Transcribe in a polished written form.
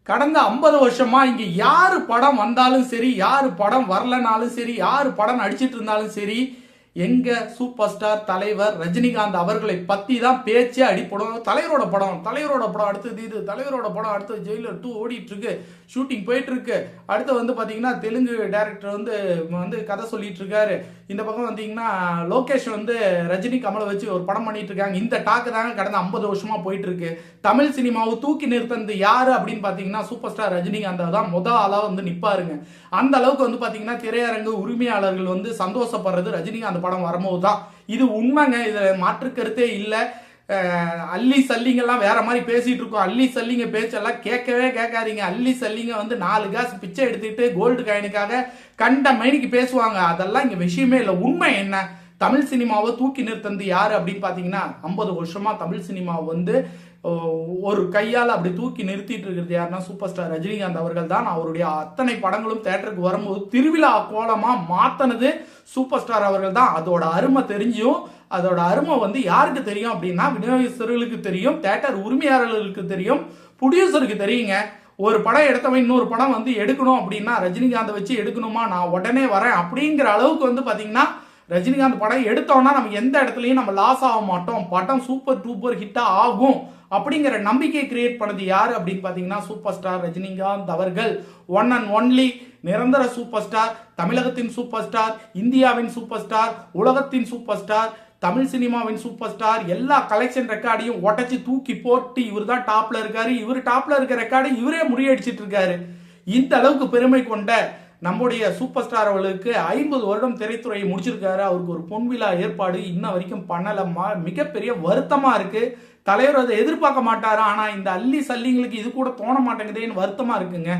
கடந்த 50 வருஷமா இங்க யாரு படம் வந்தாலும் சரி, யாரு படம் வரலனாலும் சரி, யாரு படம் நடிச்சிட்டு இருந்தாலும் சரி, எங்க சூப்பர் ஸ்டார் தலைவர் ரஜினிகாந்த் அவர்களை பத்தி தான் பேச்சே அடிப்படும். தலைவரோட படம் அடுத்தது இது, தலைவரோட படம் அடுத்தது ஜெயிலர் 2 ஓடிட்டு இருக்கு, ஷூட்டிங் போயிட்டு இருக்கு. அடுத்து வந்து பாத்தீங்கன்னா தெலுங்கு டைரக்டர் வந்து கதை சொல்லிட்டு இருக்காரு. இந்த பக்கம் வந்தீங்கன்னா லோகேஷ் வந்து ரஜினி கமலை வச்சு ஒரு படம் பண்ணிட்டு இருக்காங்க. இந்த டாக்கு தாங்க கடந்த 50 வருஷமா போயிட்டு இருக்கு. தமிழ் சினிமாவை தூக்கி நிறுத்தது யாரு அப்படின்னு பாத்தீங்கன்னா சூப்பர் ஸ்டார் ரஜினிகாந்த் தான் ஆளா வந்து நிப்பாருங்க. அந்த அளவுக்கு வந்து பாத்தீங்கன்னா திரையரங்கு உரிமையாளர்கள் வந்து சந்தோஷப்படுறது ரஜினிகாந்த் படம் வரும்போது தான். இது உண்மைங்க, இதுல மாற்று கருத்தே இல்லை. அள்ளி சல்லிங்கெல்லாம் வேற மாதிரி பேசிட்டு இருக்கோம். அள்ளி சல்லிங்க பேச்செல்லாம் கேட்கவே கேட்காதீங்க. அள்ளி சல்லிங்க வந்து 4 காசு பிச்சை எடுத்துட்டு கோல்டு காயினுக்காக கண்ட மைனிக்கு பேசுவாங்க. அதெல்லாம் இங்க விஷயமே இல்லை. உண்மை என்ன? தமிழ் சினிமாவை தூக்கி நிறுத்தது யாரு அப்படின்னு பாத்தீங்கன்னா 50 வருஷமா தமிழ் சினிமாவை வந்து ஒரு கையால் அப்படி தூக்கி நிறுத்திட்டு இருக்கிறது யாருன்னா சூப்பர் ஸ்டார் ரஜினிகாந்த் அவர்கள் தான். அவருடைய அத்தனை படங்களும் தேட்டருக்கு வரும்போது திருவிழா கோலமா மாத்தனது சூப்பர் ஸ்டார் அவர்கள் தான். அதோட அருமை தெரிஞ்சும், அதோட அருமை வந்து யாருக்கு தெரியும் அப்படின்னா விநியோகஸ்தர்களுக்கு தெரியும், தேட்டர் உரிமையாளர்களுக்கு தெரியும், ப்ரொடியூசருக்கு தெரியுங்க. ஒரு படம் எடுத்தவன் இன்னொரு படம் வந்து எடுக்கணும் அப்படின்னா ரஜினிகாந்தை வச்சு எடுக்கணுமா, நான் உடனே வரேன் அப்படிங்கிற அளவுக்கு வந்து பாத்தீங்கன்னா ரஜினிகாந்த் படம் எடுத்தோம்னா நம்ம எந்த இடத்துலயும் நம்ம லாஸ் ஆக மாட்டோம், படம் சூப்பர் டூப்பர் ஹிட்டா ஆகும் அப்படிங்கிற நம்பிக்கை கிரியேட் பண்ணது யாரு அப்படின்னு பாத்தீங்கன்னா சூப்பர் ஸ்டார் ரஜினிகாந்த் அவர்கள். ஒன் அண்ட் ஒன்லி நிரந்தர சூப்பர் ஸ்டார், தமிழகத்தின் சூப்பர் ஸ்டார், இந்தியாவின் சூப்பர் ஸ்டார், உலகத்தின் சூப்பர் ஸ்டார், தமிழ் சினிமாவின் சூப்பர் ஸ்டார். எல்லா கலெக்ஷன் ரெக்கார்டையும் உடச்சி தூக்கி போட்டு இவர் தான் டாப்ல இருக்காரு. இவர் டாப்ல இருக்க ரெக்கார்டு இவரே முறியடிச்சிட்டு இருக்காரு. இந்த அளவுக்கு பெருமை கொண்ட நம்முடைய சூப்பர் ஸ்டார் அவர்களுக்கு 50 வருடம் திரைத்துறையை முடிச்சிருக்காரு. அவருக்கு ஒரு பொன்விழா ஏற்பாடு இன்ன வரைக்கும் பண்ணலமா, மிகப்பெரிய வருத்தமா இருக்கு. தலைவர் அதை எதிர்பார்க்க மாட்டாரு. ஆனா இந்த அள்ளி சல்லிங்களுக்கு இது கூட தோண மாட்டேங்குதேன்னு வருத்தமா இருக்குங்க.